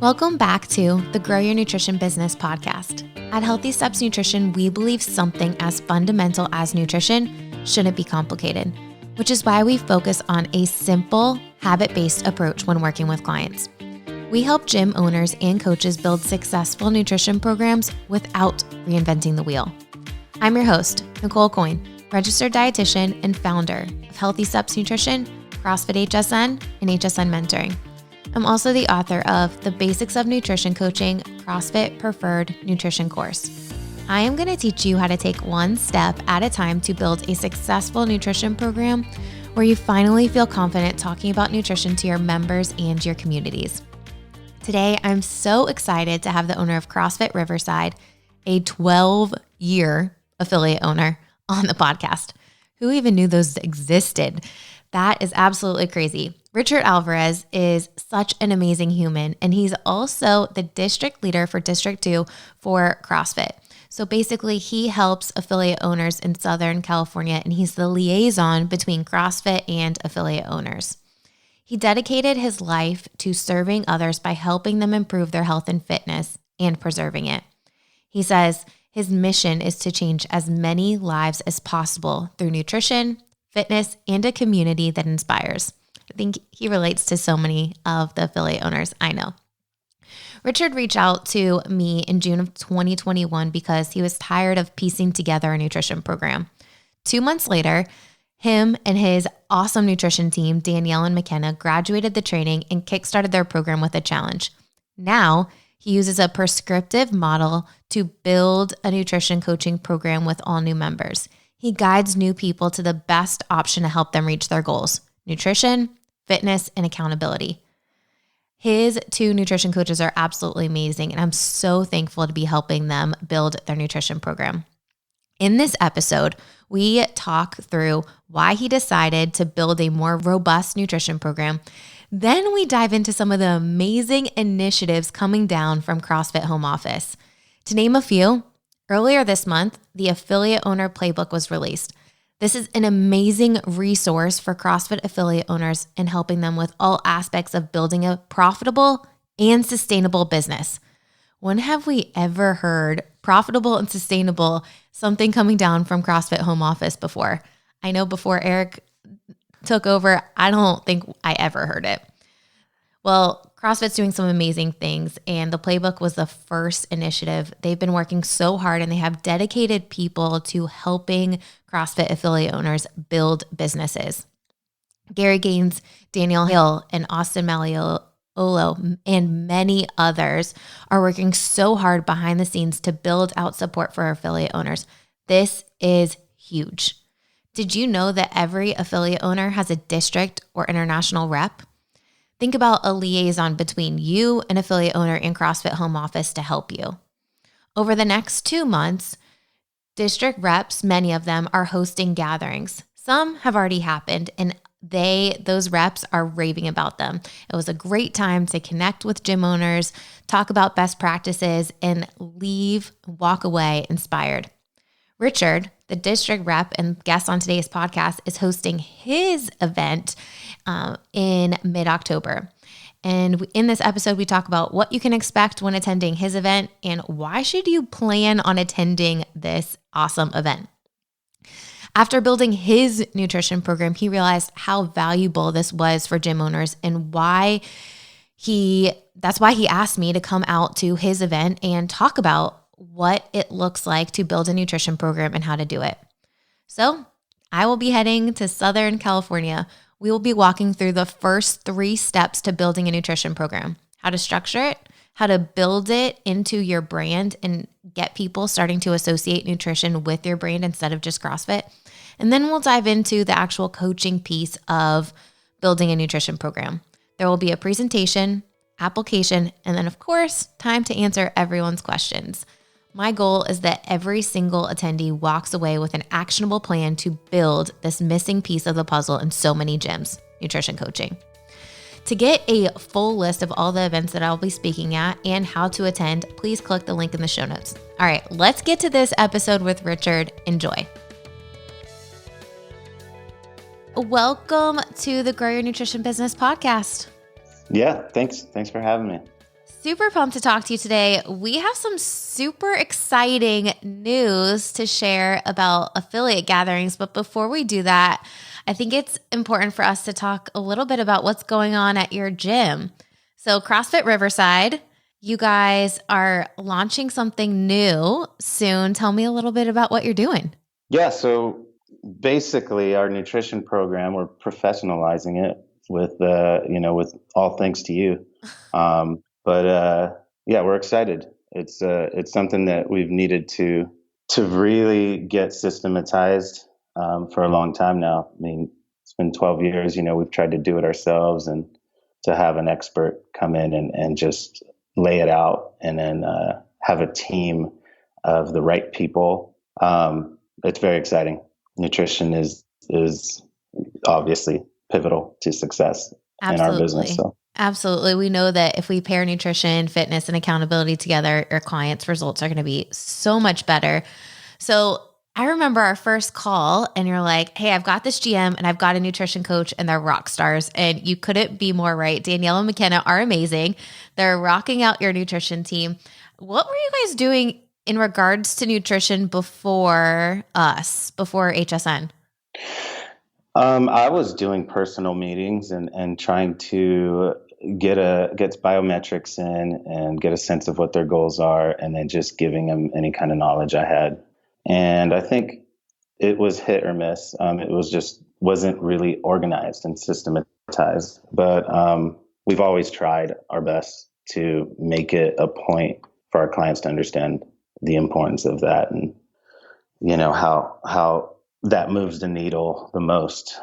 Welcome back to the Grow Your Nutrition Business podcast. At Healthy Steps Nutrition, we believe something as fundamental as nutrition shouldn't be complicated, which is why we focus on a simple, habit-based approach when working with clients. We help gym owners and coaches build successful nutrition programs without reinventing the wheel. I'm your host, Nicole Coyne, registered dietitian and founder of Healthy Steps Nutrition, CrossFit HSN, and HSN Mentoring. I'm also the author of The Basics of Nutrition Coaching CrossFit Preferred Nutrition course. I am going to teach you how to take one step at a time to build a successful nutrition program where you finally feel confident talking about nutrition to your members and your communities. Today, I'm so excited to have the owner of CrossFit Riverside, a 12-year affiliate owner, on the podcast. Who even knew those existed? That is absolutely crazy. Richard Alvarez is such an amazing human, and he's also the district leader for District 2 for CrossFit. So basically, he helps affiliate owners in Southern California, and he's the liaison between CrossFit and affiliate owners. He dedicated his life to serving others by helping them improve their health and fitness and preserving it. He says his mission is to change as many lives as possible through nutrition, fitness, and a community that inspires. I think he relates to so many of the affiliate owners I know. Richard reached out to me in June of 2021 because he was tired of piecing together a nutrition program. 2 months later, him and his awesome nutrition team, Danielle and McKenna, graduated the training and kickstarted their program with a challenge. Now, he uses a prescriptive model to build a nutrition coaching program with all new members. He guides new people to the best option to help them reach their goals: nutrition, fitness, and accountability. His 2 nutrition coaches are absolutely amazing, and I'm so thankful to be helping them build their nutrition program. In this episode, we talk through why he decided to build a more robust nutrition program. Then we dive into some of the amazing initiatives coming down from CrossFit Home Office. To name a few, earlier this month, the Affiliate Owner Playbook was released. This is an amazing resource for CrossFit affiliate owners in helping them with all aspects of building a profitable and sustainable business. When have we ever heard profitable and sustainable something coming down from CrossFit Home Office before? I know before Eric took over, I don't think I ever heard it. Well, CrossFit's doing some amazing things, and the playbook was the first initiative. They've been working so hard, and they have dedicated people to helping CrossFit affiliate owners build businesses. Gary Gaines, Daniel Hill, and Austin Maliolo, and many others are working so hard behind the scenes to build out support for affiliate owners. This is huge. Did you know that every affiliate owner has a district or international rep? Think about a liaison between you, an affiliate owner, and CrossFit Home Office to help you. Over the next 2 months, district reps, many of them, are hosting gatherings. Some have already happened, and those reps are raving about them. It was a great time to connect with gym owners, talk about best practices, and walk away inspired. Richard, the district rep and guest on today's podcast, is hosting his event in mid-October. And in this episode, we talk about what you can expect when attending his event and why should you plan on attending this awesome event. After building his nutrition program, he realized how valuable this was for gym owners, and that's why he asked me to come out to his event and talk about what it looks like to build a nutrition program and how to do it. So I will be heading to Southern California. We will be walking through the first 3 steps to building a nutrition program: how to structure it, how to build it into your brand and get people starting to associate nutrition with your brand instead of just CrossFit. And then we'll dive into the actual coaching piece of building a nutrition program. There will be a presentation, application, and then, of course, time to answer everyone's questions. My goal is that every single attendee walks away with an actionable plan to build this missing piece of the puzzle in so many gyms: nutrition coaching. To get a full list of all the events that I'll be speaking at and how to attend, please click the link in the show notes. All right, let's get to this episode with Richard. Enjoy. Welcome to the Grow Your Nutrition Business podcast. Yeah, thanks for having me. Super pumped to talk to you today. We have some super exciting news to share about affiliate gatherings. But before we do that, I think it's important for us to talk a little bit about what's going on at your gym. So, CrossFit Riverside, you guys are launching something new soon. Tell me a little bit about what you're doing. Yeah, so basically our nutrition program, we're professionalizing it with all thanks to you. But we're excited. It's something that we've needed to really get systematized for a long time now. I mean, it's been 12 years, we've tried to do it ourselves, and to have an expert come in and just lay it out, and then have a team of the right people. It's very exciting. Nutrition is obviously pivotal to success in our business. Absolutely. So Absolutely. We know that if we pair nutrition, fitness, and accountability together, your clients' results are going to be so much better. So I remember our first call and you're like, hey, I've got this GM and I've got a nutrition coach and they're rock stars. And you couldn't be more right. Danielle and McKenna are amazing. They're rocking out your nutrition team. What were you guys doing in regards to nutrition before HSN? I was doing personal meetings and trying to get biometrics in and get a sense of what their goals are, and then just giving them any kind of knowledge I had. And I think it was hit or miss. It was just wasn't really organized and systematized. But we've always tried our best to make it a point for our clients to understand the importance of that, and how that moves the needle the most.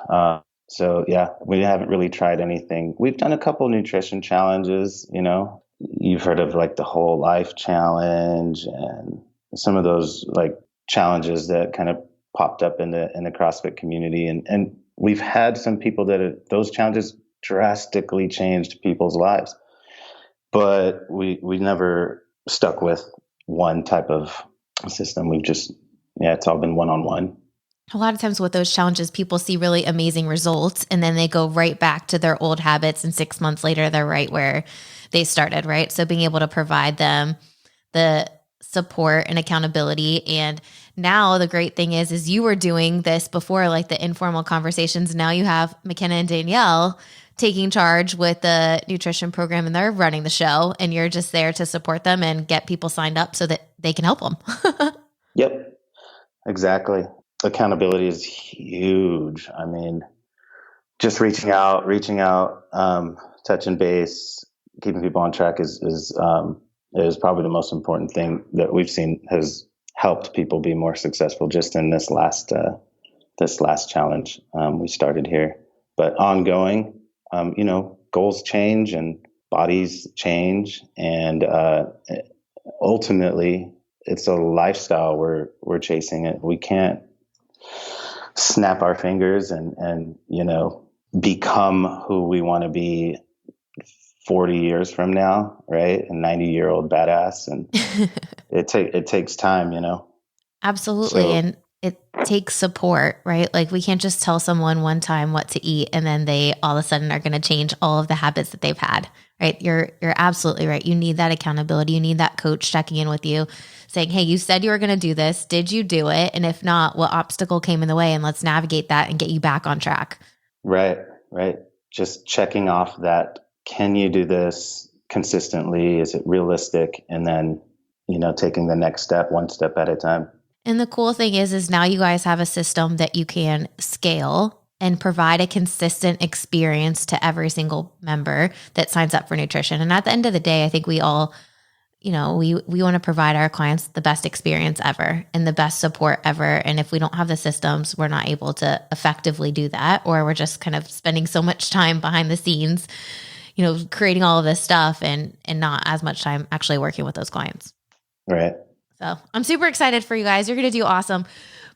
So yeah, we haven't really tried anything. We've done a couple nutrition challenges. You've heard of like the Whole Life Challenge and some of those like challenges that kind of popped up in the CrossFit community, and we've had some people those challenges drastically changed people's lives, but we never stuck with one type of system. It's all been one-on-one. A lot of times with those challenges, people see really amazing results and then they go right back to their old habits. And 6 months later, they're right where they started, right? So being able to provide them the support and accountability. And now the great thing is you were doing this before, like the informal conversations. Now you have McKenna and Danielle taking charge with the nutrition program, and they're running the show, and you're just there to support them and get people signed up so that they can help them. Yep, exactly. Accountability is huge. I mean, just reaching out, touching base, keeping people on track is probably the most important thing that we've seen has helped people be more successful just in this last challenge we started here. But ongoing, goals change and bodies change, and ultimately it's a lifestyle we're chasing. It. We can't snap our fingers and become who we want to be 40 years from now, right? A 90-year-old badass. And it takes time, Absolutely. So, And it takes support, right? Like we can't just tell someone one time what to eat and then they all of a sudden are going to change all of the habits that they've had, right? You're absolutely right. You need that accountability. You need that coach checking in with you saying, hey, you said you were going to do this. Did you do it? And if not, what obstacle came in the way? And let's navigate that and get you back on track. Right. Just checking off that. Can you do this consistently? Is it realistic? And then, taking the next step, one step at a time. And the cool thing is now you guys have a system that you can scale and provide a consistent experience to every single member that signs up for nutrition. And at the end of the day, I think we all, we want to provide our clients the best experience ever and the best support ever. And if we don't have the systems, we're not able to effectively do that, or we're just kind of spending so much time behind the scenes, creating all of this stuff and not as much time actually working with those clients. Right. So I'm super excited for you guys. You're going to do awesome.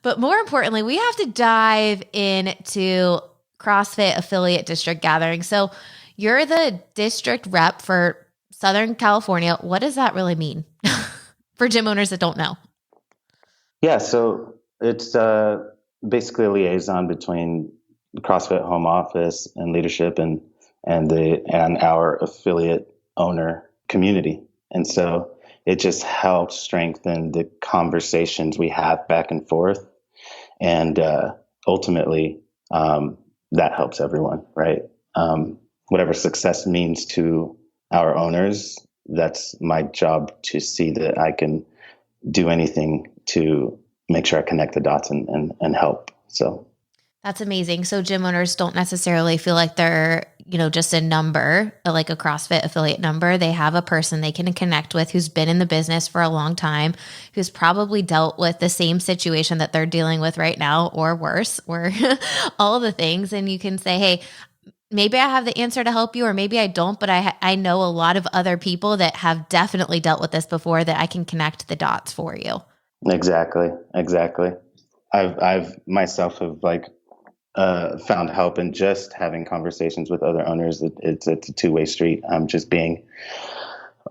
But more importantly, we have to dive into CrossFit affiliate district gathering. So you're the district rep for Southern California. What does that really mean for gym owners that don't know? Yeah. So it's basically a liaison between the CrossFit home office and leadership and our affiliate owner. community. And so it just helps strengthen the conversations we have back and forth. And ultimately, that helps everyone, right? Whatever success means to our owners, that's my job to see that I can do anything to make sure I connect the dots and help. So That's amazing. So gym owners don't necessarily feel like they're, just a number, like a CrossFit affiliate number. They have a person they can connect with who's been in the business for a long time, who's probably dealt with the same situation that they're dealing with right now or worse, or all the things. And you can say, hey, maybe I have the answer to help you, or maybe I don't, but I know a lot of other people that have definitely dealt with this before that I can connect the dots for you. exactly. I've myself have found help in just having conversations with other owners. It's a two-way street. I'm just being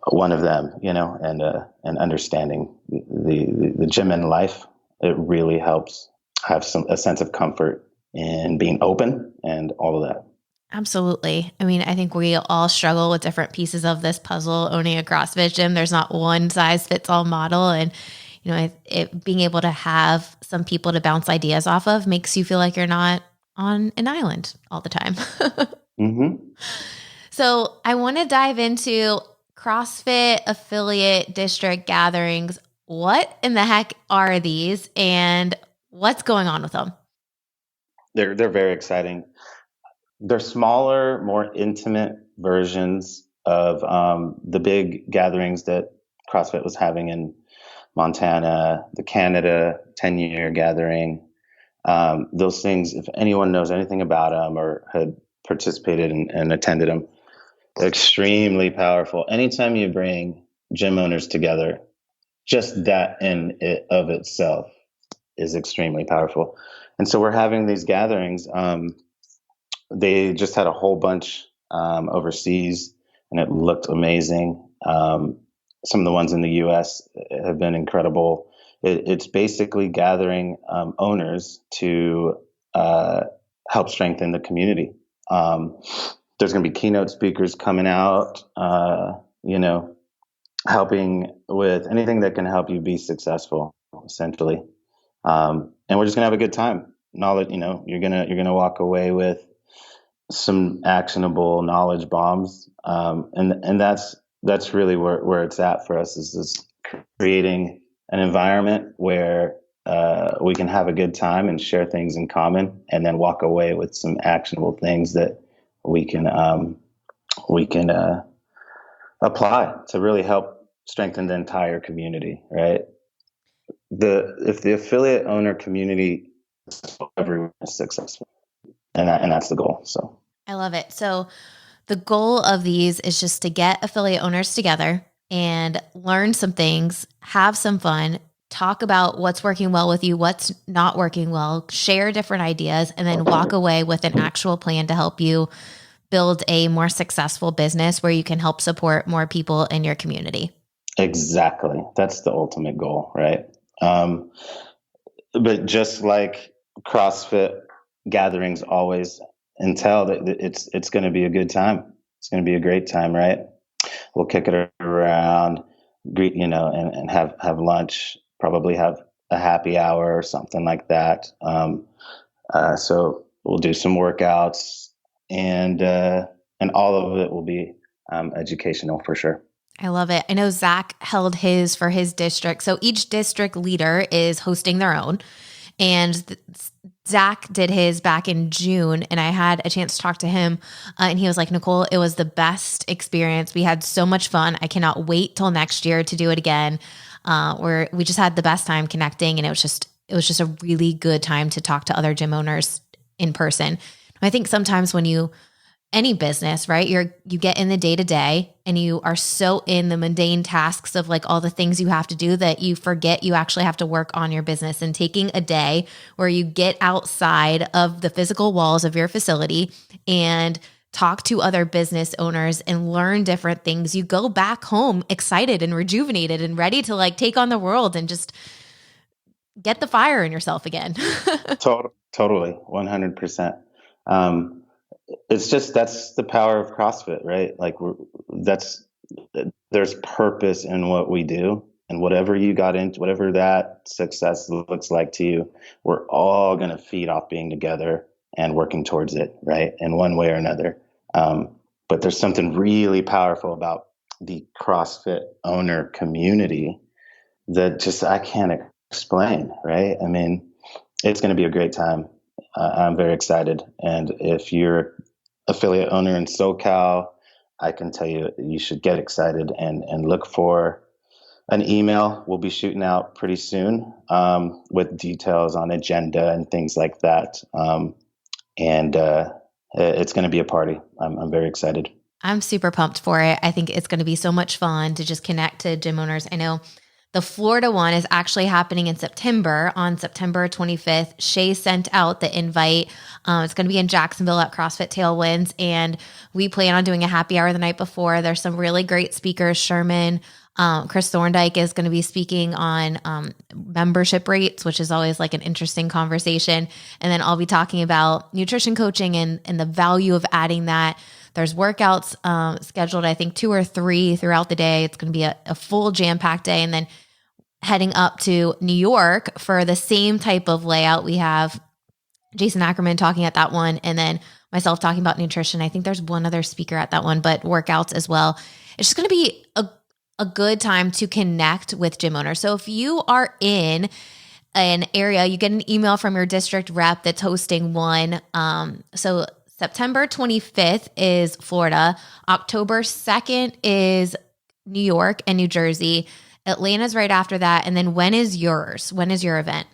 one of them, and understanding the gym in life. It really helps have a sense of comfort in being open and all of that. Absolutely. I mean, I think we all struggle with different pieces of this puzzle owning a CrossFit gym. There's not one size fits all model. And, being able to have some people to bounce ideas off of makes you feel like you're not on an island all the time. Mm-hmm. So I want to dive into CrossFit affiliate district gatherings. What in the heck are these and what's going on with them? They're very exciting. They're smaller, more intimate versions of the big gatherings that CrossFit was having in Montana, the Canada 10-year gathering. Those things, if anyone knows anything about them or had participated and attended them, they're extremely powerful. Anytime you bring gym owners together, just that in it of itself is extremely powerful. And so we're having these gatherings. They just had a whole bunch overseas, and it looked amazing. Some of the ones in the U.S. have been incredible. It's basically gathering owners to help strengthen the community. There's going to be keynote speakers coming out, helping with anything that can help you be successful, essentially. And we're just gonna have a good time. Knowledge, you're gonna walk away with some actionable knowledge bombs, and that's really where it's at for us, is this creating an environment where we can have a good time and share things in common, and then walk away with some actionable things that we can apply to really help strengthen the entire community, right? If the affiliate owner community, everyone is successful, and that's the goal. So I love it. So the goal of these is just to get affiliate owners together and learn some things, have some fun, talk about what's working well with you, what's not working well, share different ideas, and then walk away with an actual plan to help you build a more successful business where you can help support more people in your community. exactly, that's the ultimate goal, right? But just like CrossFit gatherings always entail, that it's going to be a good time. It's going to be a great time, right? We'll kick it around, greet, and have lunch. Probably have a happy hour or something like that. So we'll do some workouts, and all of it will be educational for sure. I love it. I know Zach held his for his district. So each district leader is hosting their own. And Zach did his back in June, and I had a chance to talk to him. And he was like, Nicole, it was the best experience. We had so much fun. I cannot wait till next year to do it again. Where we just had the best time connecting. And it was just a really good time to talk to other gym owners in person. I think sometimes when any business, right? You get in the day to day and you are so in the mundane tasks of like all the things you have to do that you forget you actually have to work on your business. And taking a day where you get outside of the physical walls of your facility and talk to other business owners and learn different things, you go back home excited and rejuvenated and ready to like take on the world and just get the fire in yourself again. Totally, 100%. It's just, that's the power of CrossFit, right? Like that's there's purpose in what we do. And whatever you got into, whatever that success looks like to you, we're all going to feed off being together and working towards it, right? In one way or another. But there's something really powerful about the CrossFit owner community that just I can't explain, right? I mean, it's going to be a great time. I'm very excited. And if you're affiliate owner in SoCal, I can tell you you should get excited and look for an email. We'll be shooting out pretty soon with details on agenda and things like that. And it's going to be a party. I'm very excited. I'm super pumped for it. I think it's going to be so much fun to just connect to gym owners. I know the Florida one is actually happening in September, on September 25th. Shay sent out the invite. It's going to be in Jacksonville at CrossFit Tailwinds, and we plan on doing a happy hour the night before. There's some really great speakers. Sherman, Chris Thorndike is going to be speaking on membership rates, which is always like an interesting conversation. And then I'll be talking about nutrition coaching and the value of adding that. There's workouts scheduled, I think 2 or 3 throughout the day. It's going to be a full jam-packed day. And then heading up to New York for the same type of layout. We have Jason Ackerman talking at that one, and then myself talking about nutrition. I think there's one other speaker at that one, but workouts as well. It's just going to be a good time to connect with gym owners. So if you are in an area, you get an email from your district rep that's hosting one. So September 25th is Florida. October 2nd is New York and New Jersey. Atlanta's right after that. And then when is yours? When is your event?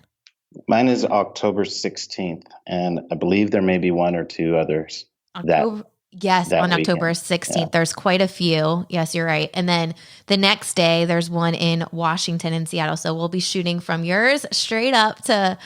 Mine is October 16th. And I believe there may be 1 or 2 others. Yes, that on weekend. October 16th. Yeah. There's quite a few. Yes, you're right. And then the next day, there's one in Washington and Seattle. So we'll be shooting from yours straight up to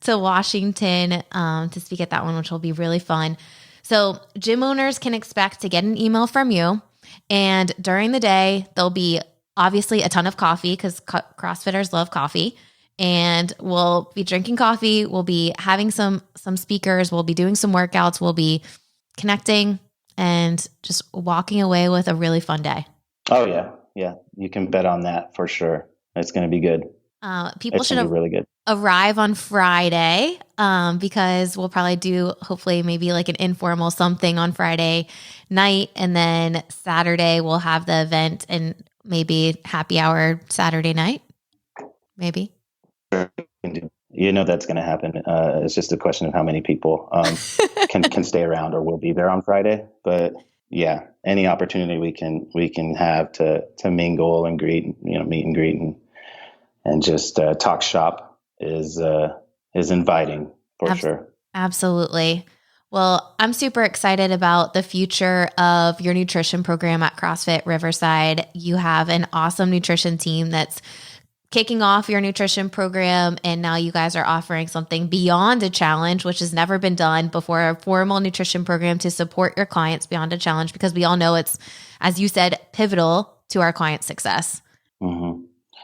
Washington to speak at that one, which will be really fun. So gym owners can expect to get an email from you. And during the day, there'll be obviously a ton of coffee because CrossFitters love coffee. And we'll be drinking coffee. We'll be having some speakers. We'll be doing some workouts. We'll be connecting and just walking away with a really fun day. Oh, yeah. Yeah. You can bet on that for sure. It's going to be good. People should really good. Arrive on Friday because we'll probably do hopefully maybe like an informal something on Friday night. And then Saturday we'll have the event and maybe happy hour Saturday night. Maybe. You know that's going to happen. It's just a question of how many people can stay around or will be there on Friday. But yeah, any opportunity we can have to mingle and greet, meet and greet and just talk shop is inviting for sure. Absolutely. Well, I'm super excited about the future of your nutrition program at CrossFit Riverside. You have an awesome nutrition team that's kicking off your nutrition program, and now you guys are offering something beyond a challenge, which has never been done before, a formal nutrition program to support your clients beyond a challenge, because we all know it's, as you said, pivotal to our clients' success. Mm-hmm.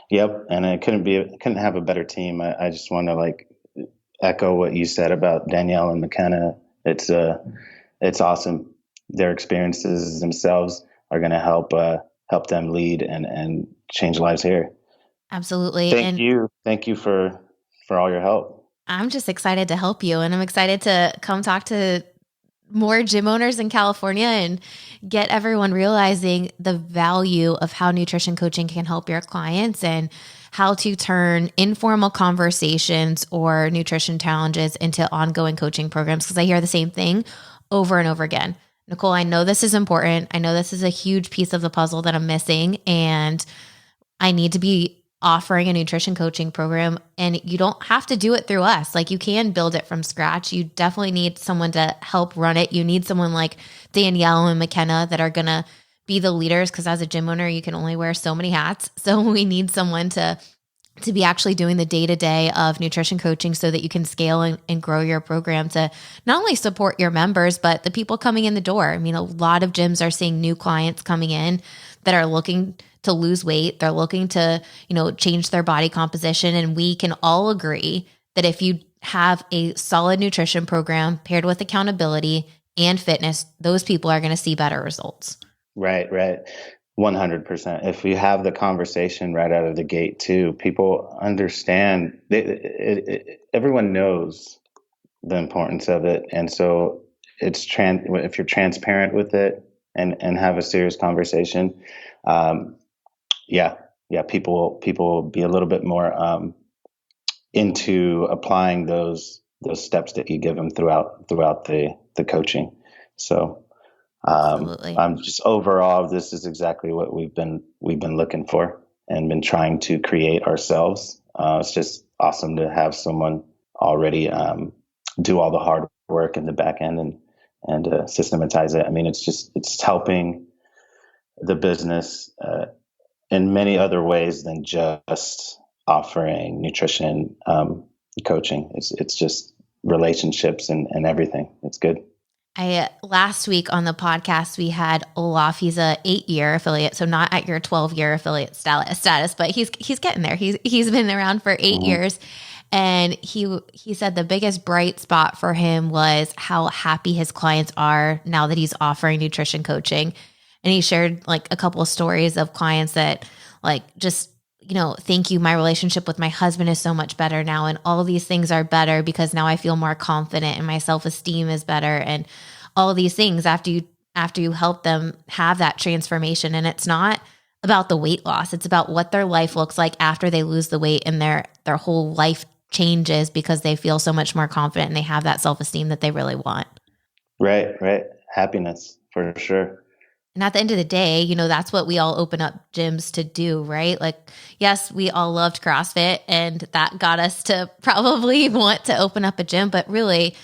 Yep. And I couldn't have a better team. I just want to echo what you said about Danielle and McKenna. It's awesome. Their experiences themselves are going to help them lead and change lives here. Absolutely. Thank you for all your help. I'm just excited to help you, and I'm excited to come talk to more gym owners in California and get everyone realizing the value of how nutrition coaching can help your clients and how to turn informal conversations or nutrition challenges into ongoing coaching programs. Because I hear the same thing over and over again. Nicole, I know this is important. I know this is a huge piece of the puzzle that I'm missing, and I need to be offering a nutrition coaching program. And you don't have to do it through us. You can build it from scratch. You definitely need someone to help run it. You need someone like Danielle and McKenna that are going to be the leaders, because as a gym owner, you can only wear so many hats. So we need someone to be actually doing the day-to-day of nutrition coaching so that you can scale and grow your program to not only support your members, but the people coming in the door. I mean, a lot of gyms are seeing new clients coming in that are looking to lose weight. They're looking to, change their body composition. And we can all agree that if you have a solid nutrition program paired with accountability and fitness, those people are going to see better results. Right. 100%. If you have the conversation right out of the gate too, people understand. Everyone knows the importance of it, and so if you're transparent with it and have a serious conversation, um, yeah, people will be a little bit more into applying those steps that you give them throughout the coaching. So Absolutely. I'm just overall, this is exactly what we've been looking for and been trying to create ourselves. It's just awesome to have someone already do all the hard work in the back end and systematize it. I mean, it's helping the business in many other ways than just offering nutrition coaching. It's just relationships and everything. It's good. Last week on the podcast, we had Olaf. He's a 8-year affiliate, so not at your 12-year affiliate status, but he's getting there. He's been around for 8 years. And he said the biggest bright spot for him was how happy his clients are now that he's offering nutrition coaching. And he shared like a couple of stories of clients that like just, thank you. My relationship with my husband is so much better now. And all of these things are better because now I feel more confident and my self-esteem is better. And all of these things after you help them have that transformation. And it's not about the weight loss. It's about what their life looks like after they lose the weight and their whole life changes because they feel so much more confident and they have that self-esteem that they really want. Right. Happiness for sure. And at the end of the day, that's what we all open up gyms to do, right? Like, yes, we all loved CrossFit and that got us to probably want to open up a gym, but really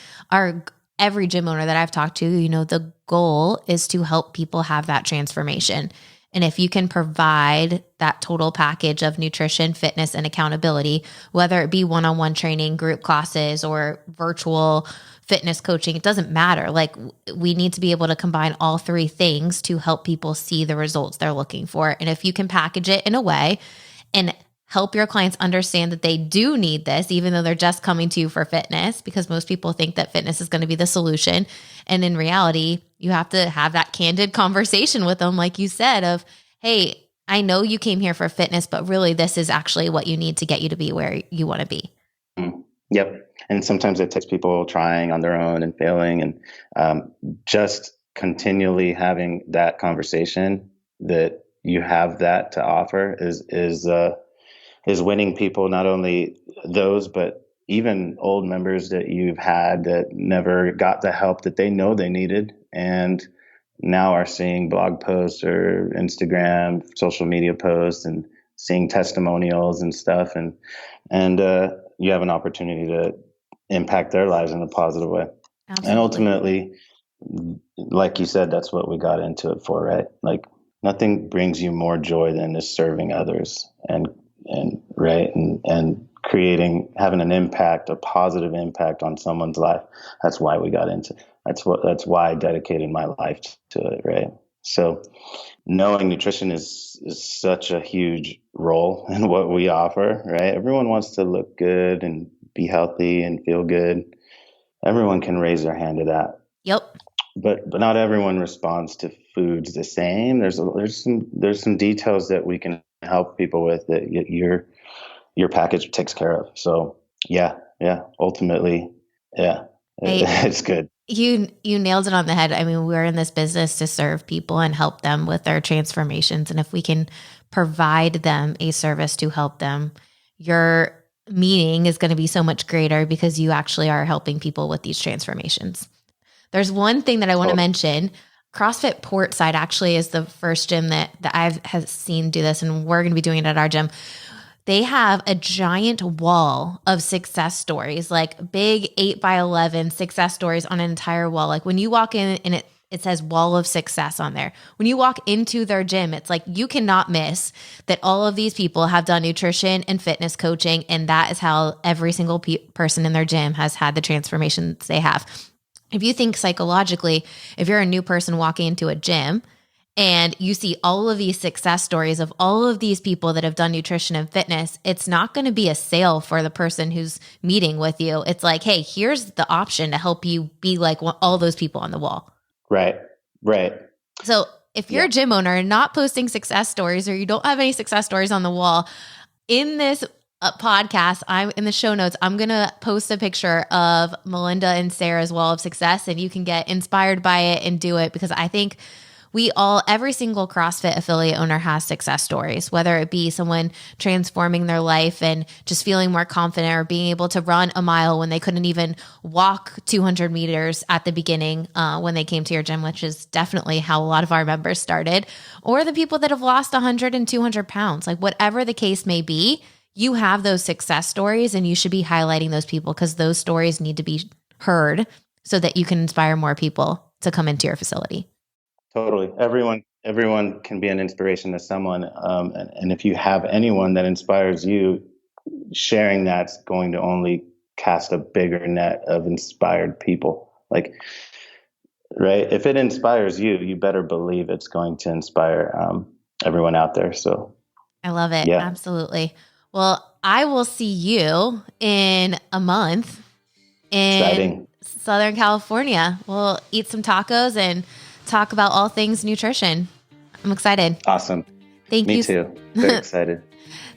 every gym owner that I've talked to, the goal is to help people have that transformation. And if you can provide that total package of nutrition, fitness, and accountability, whether it be one-on-one training, group classes, or virtual fitness coaching, it doesn't matter. Like we need to be able to combine all three things to help people see the results they're looking for. And if you can package it in a way and help your clients understand that they do need this, even though they're just coming to you for fitness, because most people think that fitness is going to be the solution. And in reality, you have to have that candid conversation with them, like you said, of, hey, I know you came here for fitness, but really this is actually what you need to get you to be where you want to be. Yep. And sometimes it takes people trying on their own and failing, and just continually having that conversation that you have that to offer is winning people, not only those, but even old members that you've had that never got the help that they know they needed and now are seeing blog posts or Instagram, social media posts and seeing testimonials and stuff. And you have an opportunity to impact their lives in a positive way. Absolutely. And ultimately, like you said, that's what we got into it for, right? Like nothing brings you more joy than just serving others and having an impact, a positive impact on someone's life. That's why we got into it. That's why I dedicated my life to it, right? So knowing nutrition is such a huge role in what we offer, right? Everyone wants to look good and be healthy and feel good. Everyone can raise their hand to that. Yep. But not everyone responds to foods the same. There's some details that we can help people with that your package takes care of. So yeah. Ultimately, yeah, it's good. You nailed it on the head. I mean, we're in this business to serve people and help them with their transformations. And if we can provide them a service to help them, your meeting is going to be so much greater because you actually are helping people with these transformations. There's one thing that I want to mention. CrossFit Portside actually is the first gym that I've seen do this, and we're going to be doing it at our gym. They have a giant wall of success stories, like big 8x11 success stories on an entire wall. Like when you walk in and it says wall of success on there. When you walk into their gym, it's like you cannot miss that all of these people have done nutrition and fitness coaching. And that is how every single person in their gym has had the transformations they have. If you think psychologically, if you're a new person walking into a gym, and you see all of these success stories of all of these people that have done nutrition and fitness, it's not going to be a sale for the person who's meeting with you. It's like, hey, here's the option to help you be like all those people on the wall. Right. So if you're a gym owner and not posting success stories, or you don't have any success stories on the wall, in this podcast, I'm in the show notes, I'm going to post a picture of Melinda and Sarah's wall of success, and you can get inspired by it and do it, because I think every single CrossFit affiliate owner has success stories, whether it be someone transforming their life and just feeling more confident, or being able to run a mile when they couldn't even walk 200 meters at the beginning when they came to your gym, which is definitely how a lot of our members started, or the people that have lost 100 and 200 pounds. Like, whatever the case may be, you have those success stories, and you should be highlighting those people, because those stories need to be heard so that you can inspire more people to come into your facility. Totally. Everyone can be an inspiration to someone. And if you have anyone that inspires you, sharing that's going to only cast a bigger net of inspired people. Like, right? If it inspires you, you better believe it's going to inspire everyone out there. So I love it. Yeah. Absolutely. Well, I will see you in a month in Southern California. We'll eat some tacos and talk about all things nutrition. I'm excited. Awesome. Thank you. Me too. Very excited.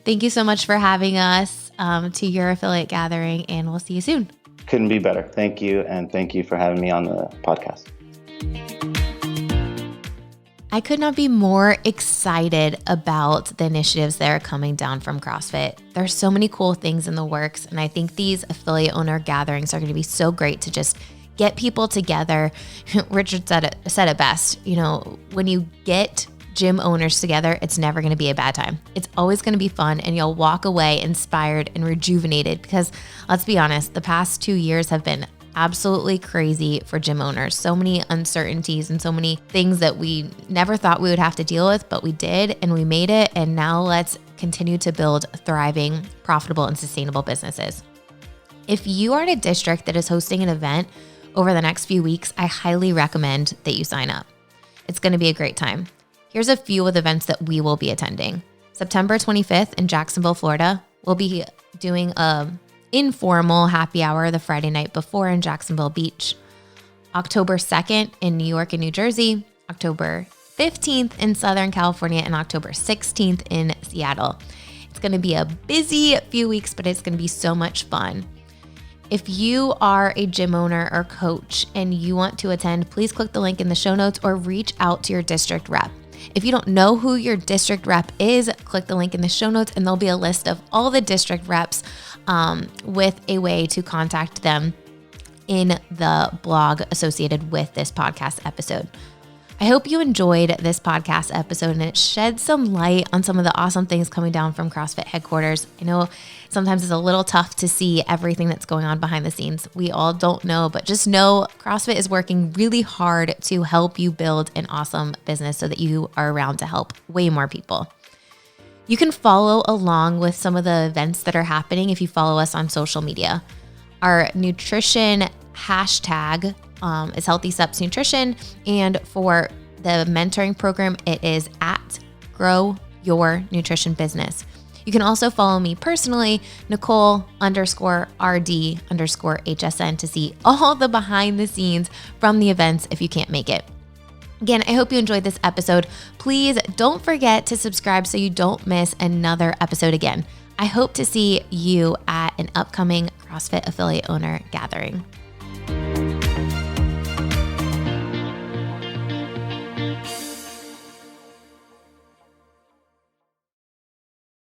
Thank you so much for having us to your affiliate gathering, and we'll see you soon. Couldn't be better. Thank you. And thank you for having me on the podcast. I could not be more excited about the initiatives that are coming down from CrossFit. There's so many cool things in the works, and I think these affiliate owner gatherings are going to be so great to just get people together. Richard said it best. You know, when you get gym owners together, it's never going to be a bad time. It's always going to be fun, and you'll walk away inspired and rejuvenated, because let's be honest, the past 2 years have been absolutely crazy for gym owners. So many uncertainties and so many things that we never thought we would have to deal with, but we did, and we made it. And now let's continue to build thriving, profitable, and sustainable businesses. If you are in a district that is hosting an event over the next few weeks, I highly recommend that you sign up. It's going to be a great time. Here's a few of the events that we will be attending. September 25th in Jacksonville, Florida, we'll be doing a informal happy hour the Friday night before in Jacksonville Beach. October 2nd in New York and New Jersey, October 15th in Southern California, and October 16th in Seattle. It's going to be a busy few weeks, but it's going to be so much fun. If you are a gym owner or coach and you want to attend, please click the link in the show notes or reach out to your district rep. If you don't know who your district rep is, click the link in the show notes, and there'll be a list of all the district reps with a way to contact them in the blog associated with this podcast episode. I hope you enjoyed this podcast episode and it shed some light on some of the awesome things coming down from CrossFit headquarters. I know sometimes it's a little tough to see everything that's going on behind the scenes. We all don't know, but just know CrossFit is working really hard to help you build an awesome business so that you are around to help way more people. You can follow along with some of the events that are happening if you follow us on social media. Our nutrition hashtag is Healthy Steps Nutrition. And for the mentoring program, it is at Grow Your Nutrition Business. You can also follow me personally, Nicole_RD_HSN, to see all the behind the scenes from the events if you can't make it. Again, I hope you enjoyed this episode. Please don't forget to subscribe so you don't miss another episode again. I hope to see you at an upcoming CrossFit affiliate owner gathering.